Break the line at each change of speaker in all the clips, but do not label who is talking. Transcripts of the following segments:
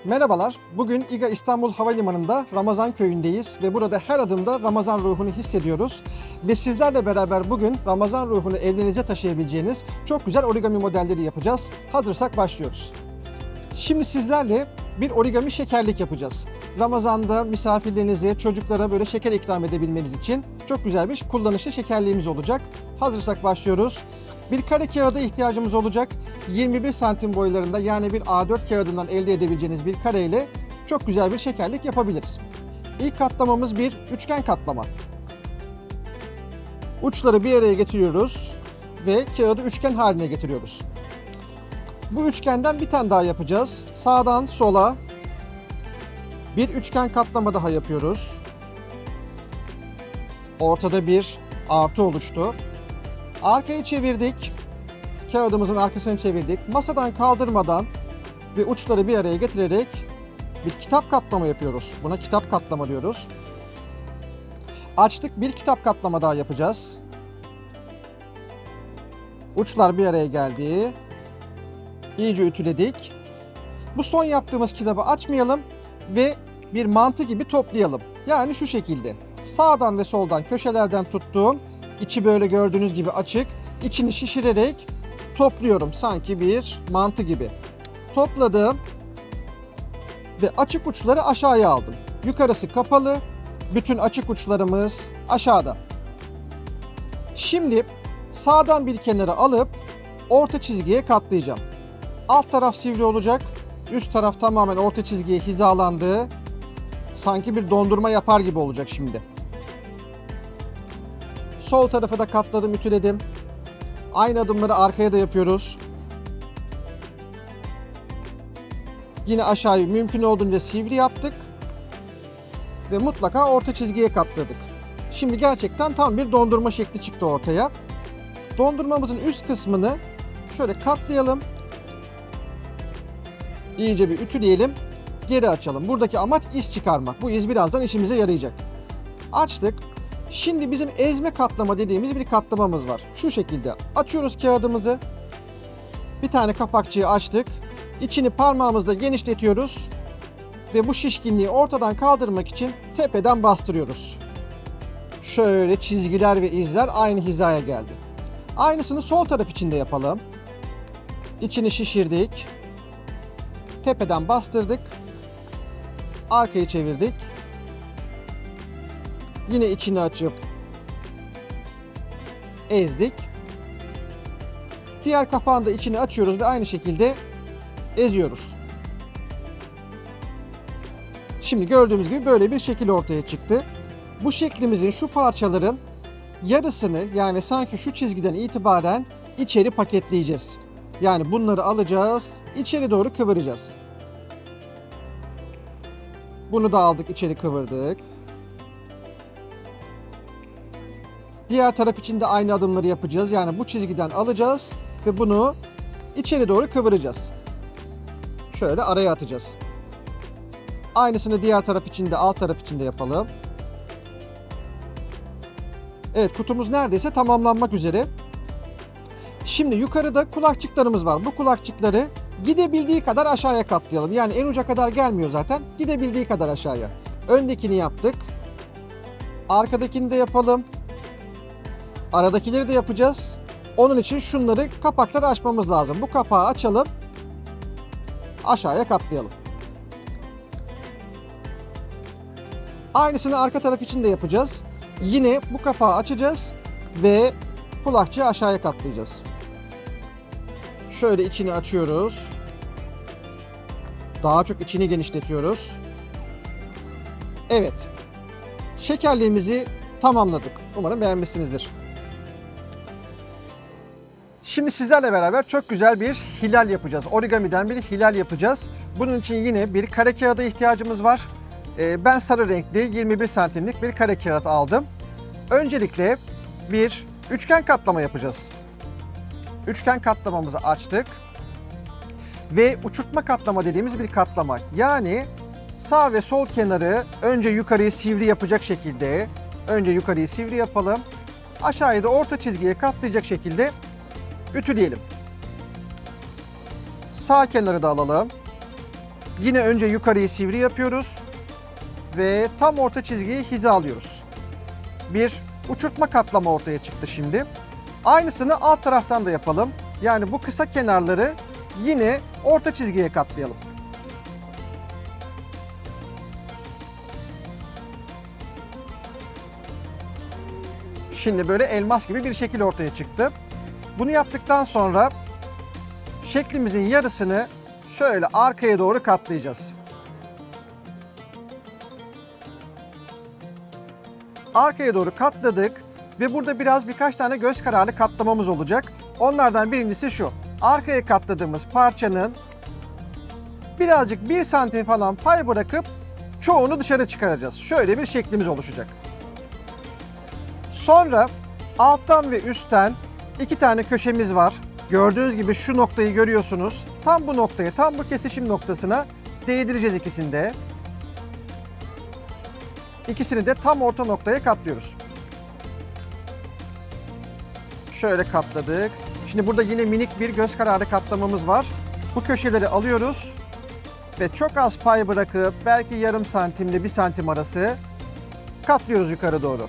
Merhabalar, bugün İGA İstanbul Havalimanı'nda Ramazan Köyü'ndeyiz ve burada her adımda Ramazan ruhunu hissediyoruz. Ve sizlerle beraber bugün Ramazan ruhunu evlerinize taşıyabileceğiniz çok güzel origami modelleri yapacağız. Hazırsak başlıyoruz. Şimdi sizlerle bir origami şekerlik yapacağız. Ramazan'da misafirlerinize, çocuklara böyle şeker ikram edebilmeniz için çok güzel bir kullanışlı şekerliğimiz olacak. Hazırsak başlıyoruz. Bir kare kağıda ihtiyacımız olacak. 21 santim boylarında, yani bir A4 kağıdından elde edebileceğiniz bir kare ile çok güzel bir şekerlik yapabiliriz. İlk katlamamız bir üçgen katlama. Uçları bir araya getiriyoruz ve kağıdı üçgen haline getiriyoruz. Bu üçgenden bir tane daha yapacağız. Sağdan sola bir üçgen katlama daha yapıyoruz. Ortada bir artı oluştu. Arkayı çevirdik. Kağıdımızın arkasını çevirdik. Masadan kaldırmadan ve uçları bir araya getirerek bir kitap katlama yapıyoruz. Buna kitap katlama diyoruz. Açtık, bir kitap katlama daha yapacağız. Uçlar bir araya geldi. İyice ütüledik. Bu son yaptığımız kitabı açmayalım ve bir mantı gibi toplayalım. Yani şu şekilde. Sağdan ve soldan köşelerden tuttuğum, içi böyle gördüğünüz gibi açık, içini şişirerek topluyorum. Sanki bir mantı gibi. Topladım ve açık uçları aşağıya aldım. Yukarısı kapalı, bütün açık uçlarımız aşağıda. Şimdi sağdan bir kenara alıp orta çizgiye katlayacağım. Alt taraf sivri olacak, üst taraf tamamen orta çizgiye hizalandı. Sanki bir dondurma yapar gibi olacak şimdi. Sol tarafı da katladım, ütüledim. Aynı adımları arkaya da yapıyoruz. Yine aşağıyı mümkün olduğunca sivri yaptık. Ve mutlaka orta çizgiye katladık. Şimdi gerçekten tam bir dondurma şekli çıktı ortaya. Dondurmamızın üst kısmını şöyle katlayalım. İyice bir ütüleyelim. Geri açalım. Buradaki amaç iz çıkarmak. Bu iz birazdan işimize yarayacak. Açtık. Şimdi bizim ezme katlama dediğimiz bir katlamamız var. Şu şekilde açıyoruz kağıdımızı. Bir tane kapakçığı açtık. İçini parmağımızla genişletiyoruz. Ve bu şişkinliği ortadan kaldırmak için tepeden bastırıyoruz. Şöyle çizgiler ve izler aynı hizaya geldi. Aynısını sol taraf için de yapalım. İçini şişirdik. Tepeden bastırdık. Arkayı çevirdik. Yine içini açıp ezdik. Diğer kapağın da içini açıyoruz ve aynı şekilde eziyoruz. Şimdi gördüğümüz gibi böyle bir şekil ortaya çıktı. Bu şeklimizin, şu parçaların yarısını, yani sanki şu çizgiden itibaren içeri paketleyeceğiz. Yani bunları alacağız, içeri doğru kıvıracağız. Bunu da aldık, içeri kıvırdık. Diğer taraf için de aynı adımları yapacağız. Yani bu çizgiden alacağız ve bunu içeri doğru kıvıracağız. Şöyle araya atacağız. Aynısını diğer taraf için de, alt taraf için de yapalım. Evet, kutumuz neredeyse tamamlanmak üzere. Şimdi yukarıda kulakçıklarımız var. Bu kulakçıkları gidebildiği kadar aşağıya katlayalım. Yani en uca kadar gelmiyor zaten. Gidebildiği kadar aşağıya. Öndekini yaptık. Arkadakini de yapalım. Aradakileri de yapacağız. Onun için şunları, kapakları açmamız lazım. Bu kapağı açalım. Aşağıya katlayalım. Aynısını arka taraf için de yapacağız. Yine bu kapağı açacağız ve kulakçığı aşağıya katlayacağız. Şöyle içini açıyoruz. Daha çok içini genişletiyoruz. Evet. Şekerliğimizi tamamladık. Umarım beğenmişsinizdir. Şimdi sizlerle beraber çok güzel bir hilal yapacağız. Origamiden bir hilal yapacağız. Bunun için yine bir kare kağıda ihtiyacımız var. Ben sarı renkli 21 santimlik bir kare kağıt aldım. Öncelikle bir üçgen katlama yapacağız. Üçgen katlamamızı açtık. Ve uçurtma katlama dediğimiz bir katlama. Yani sağ ve sol kenarı önce yukarıyı sivri yapacak şekilde, önce yukarıyı sivri yapalım. Aşağıya da orta çizgiye katlayacak şekilde ütüleyelim. Sağ kenarı da alalım. Yine önce yukarıyı sivri yapıyoruz ve tam orta çizgiyi hizalıyoruz. Bir uçurtma katlama ortaya çıktı şimdi. Aynısını alt taraftan da yapalım. Yani bu kısa kenarları yine orta çizgiye katlayalım. Şimdi böyle elmas gibi bir şekil ortaya çıktı. Bunu yaptıktan sonra şeklimizin yarısını şöyle arkaya doğru katlayacağız. Arkaya doğru katladık ve burada birkaç tane göz kararı katlamamız olacak. Onlardan birincisi şu. Arkaya katladığımız parçanın birazcık 1 santim falan pay bırakıp çoğunu dışarı çıkaracağız. Şöyle bir şeklimiz oluşacak. Sonra alttan ve üstten 2 tane köşemiz var. Gördüğünüz gibi şu noktayı görüyorsunuz. Tam bu noktaya, tam bu kesişim noktasına değdireceğiz ikisini de. İkisini de tam orta noktaya katlıyoruz. Şöyle katladık. Şimdi burada yine minik bir göz kararı katlamamız var. Bu köşeleri alıyoruz ve çok az pay bırakıp belki yarım santimle 1 santim arası katlıyoruz yukarı doğru.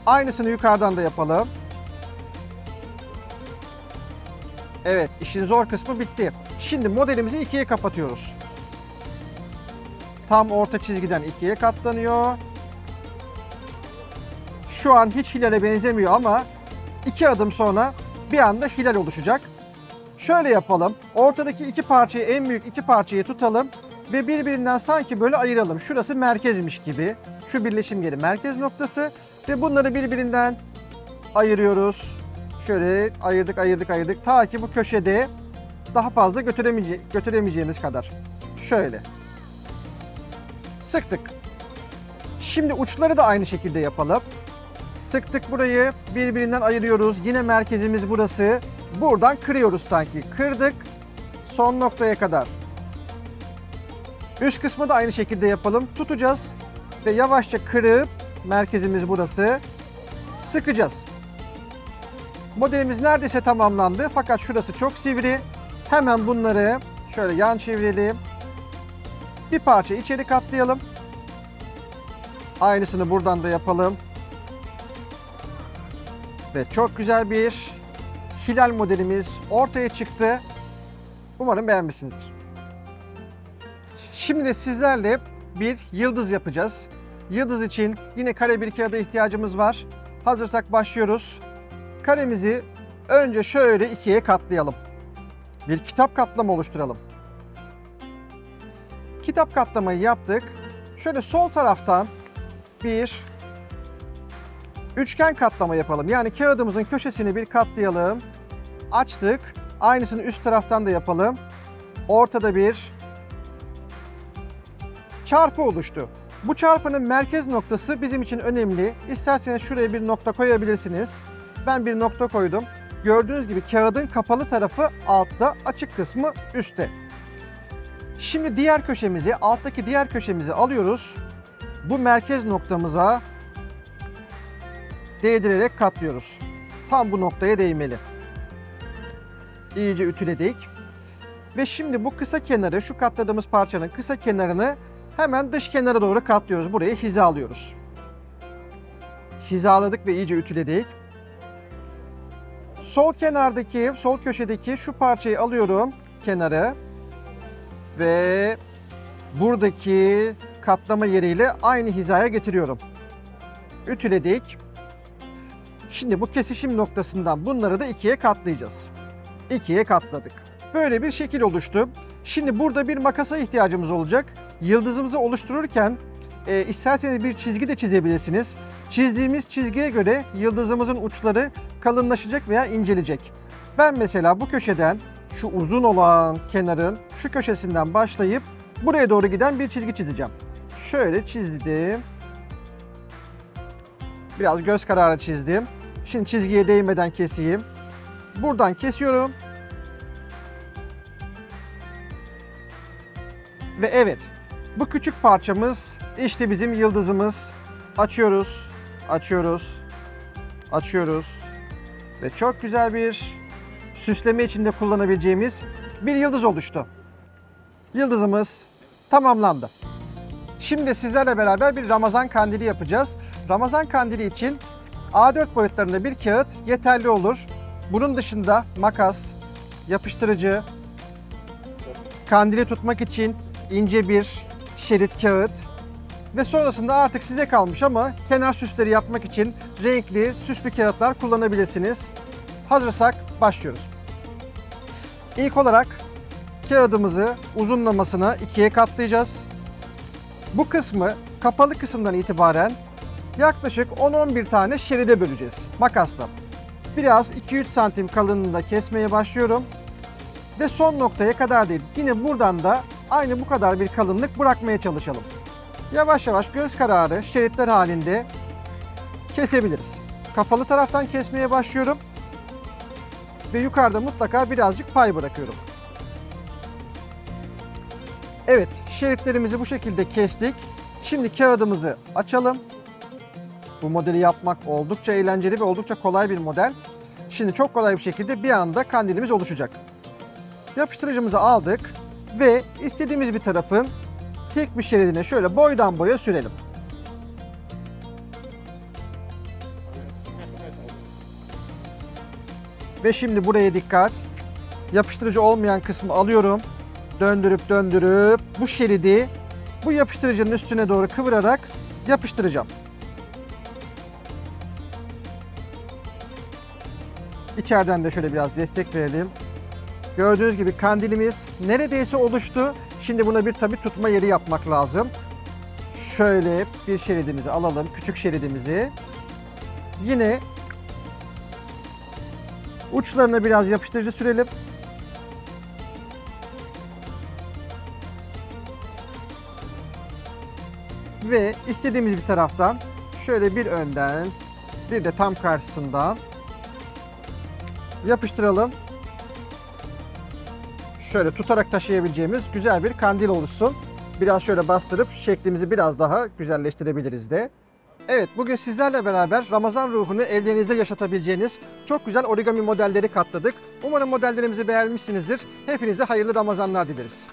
Aynısını yukarıdan da yapalım. Evet, işin zor kısmı bitti. Şimdi modelimizi ikiye kapatıyoruz. Tam orta çizgiden ikiye katlanıyor. Şu an hiç hilale benzemiyor ama 2 adım sonra bir anda hilal oluşacak. Şöyle yapalım. Ortadaki iki parçayı, en büyük iki parçayı tutalım ve birbirinden sanki böyle ayıralım. Şurası merkezmiş gibi. Şu birleşim yeri merkez noktası ve bunları birbirinden ayırıyoruz. Şöyle ayırdık ta ki bu köşede daha fazla götüremeyeceğimiz kadar. Şöyle. Sıktık. Şimdi uçları da aynı şekilde yapalım. Sıktık burayı, birbirinden ayırıyoruz. Yine merkezimiz burası. Buradan kırıyoruz sanki. Kırdık son noktaya kadar. Üst kısmı da aynı şekilde yapalım. Tutacağız ve yavaşça kırıp merkezimiz burası. Sıkacağız. Modelimiz neredeyse tamamlandı fakat şurası çok sivri. Hemen bunları şöyle yan çevirelim. Bir parça içeri katlayalım. Aynısını buradan da yapalım. Ve çok güzel bir hilal modelimiz ortaya çıktı. Umarım beğenmişsinizdir. Şimdi sizlerle bir yıldız yapacağız. Yıldız için yine kare bir kağıda ihtiyacımız var. Hazırsak başlıyoruz. Karemizi önce şöyle ikiye katlayalım. Bir kitap katlama oluşturalım. Kitap katlamayı yaptık. Şöyle sol taraftan bir üçgen katlama yapalım. Yani kağıdımızın köşesini bir katlayalım. Açtık. Aynısını üst taraftan da yapalım. Ortada bir çarpı oluştu. Bu çarpının merkez noktası bizim için önemli. İsterseniz şuraya bir nokta koyabilirsiniz. Ben bir nokta koydum. Gördüğünüz gibi kağıdın kapalı tarafı altta, açık kısmı üstte. Şimdi diğer köşemizi, alttaki diğer köşemizi alıyoruz. Bu merkez noktamıza değdirerek katlıyoruz. Tam bu noktaya değmeli. İyice ütüledik. Ve şimdi bu kısa kenarı, şu katladığımız parçanın kısa kenarını hemen dış kenara doğru katlıyoruz. Burayı hizalıyoruz. Hizaladık ve iyice ütüledik. Sol kenardaki, sol köşedeki şu parçayı alıyorum kenarı ve buradaki katlama yeriyle aynı hizaya getiriyorum. Ütüledik. Şimdi bu kesişim noktasından bunları da ikiye katlayacağız. İkiye katladık. Böyle bir şekil oluştu. Şimdi burada bir makasa ihtiyacımız olacak. Yıldızımızı oluştururken isterseniz bir çizgi de çizebilirsiniz. Çizdiğimiz çizgiye göre yıldızımızın uçları kalınlaşacak veya incelecek. Ben mesela bu köşeden, şu uzun olan kenarın şu köşesinden başlayıp buraya doğru giden bir çizgi çizeceğim. Şöyle çizdim. Biraz göz kararı çizdim. Şimdi çizgiye değmeden keseyim. Buradan kesiyorum. Ve evet, bu küçük parçamız işte bizim yıldızımız. Açıyoruz, açıyoruz, açıyoruz. Ve çok güzel bir süsleme içinde kullanabileceğimiz bir yıldız oluştu. Yıldızımız tamamlandı. Şimdi sizlerle beraber bir Ramazan kandili yapacağız. Ramazan kandili için A4 boyutlarında bir kağıt yeterli olur. Bunun dışında makas, yapıştırıcı, kandili tutmak için ince bir şerit kağıt ve sonrasında artık size kalmış ama kenar süsleri yapmak için renkli, süslü kağıtlar kullanabilirsiniz. Hazırsak başlıyoruz. İlk olarak kağıdımızı uzunlamasına ikiye katlayacağız. Bu kısmı kapalı kısımdan itibaren yaklaşık 10-11 tane şeride böleceğiz makasla. Biraz 2-3 santim kalınlığında kesmeye başlıyorum. Ve son noktaya kadar değil, yine buradan da aynı bu kadar bir kalınlık bırakmaya çalışalım. Yavaş yavaş göz kararı şeritler halinde kesebiliriz. Kapalı taraftan kesmeye başlıyorum. Ve yukarıda mutlaka birazcık pay bırakıyorum. Evet, şeritlerimizi bu şekilde kestik. Şimdi kağıdımızı açalım. Bu modeli yapmak oldukça eğlenceli ve oldukça kolay bir model. Şimdi çok kolay bir şekilde bir anda kandilimiz oluşacak. Yapıştırıcımızı aldık ve istediğimiz bir tarafın tek bir şeridine şöyle boydan boya sürelim. Ve şimdi buraya dikkat. Yapıştırıcı olmayan kısmı alıyorum. Döndürüp bu şeridi bu yapıştırıcının üstüne doğru kıvırarak yapıştıracağım. İçeriden de şöyle biraz destek verelim. Gördüğünüz gibi kandilimiz neredeyse oluştu. Şimdi buna bir tabi tutma yeri yapmak lazım. Şöyle bir şeridimizi alalım, küçük şeridimizi. Yine uçlarına biraz yapıştırıcı sürelim. Ve istediğimiz bir taraftan şöyle bir önden bir de tam karşısından yapıştıralım. Şöyle tutarak taşıyabileceğimiz güzel bir kandil oluşsun. Biraz şöyle bastırıp şeklimizi biraz daha güzelleştirebiliriz de. Evet, bugün sizlerle beraber Ramazan ruhunu evlerinizde yaşatabileceğiniz çok güzel origami modelleri katladık. Umarım modellerimizi beğenmişsinizdir. Hepinize hayırlı Ramazanlar dileriz.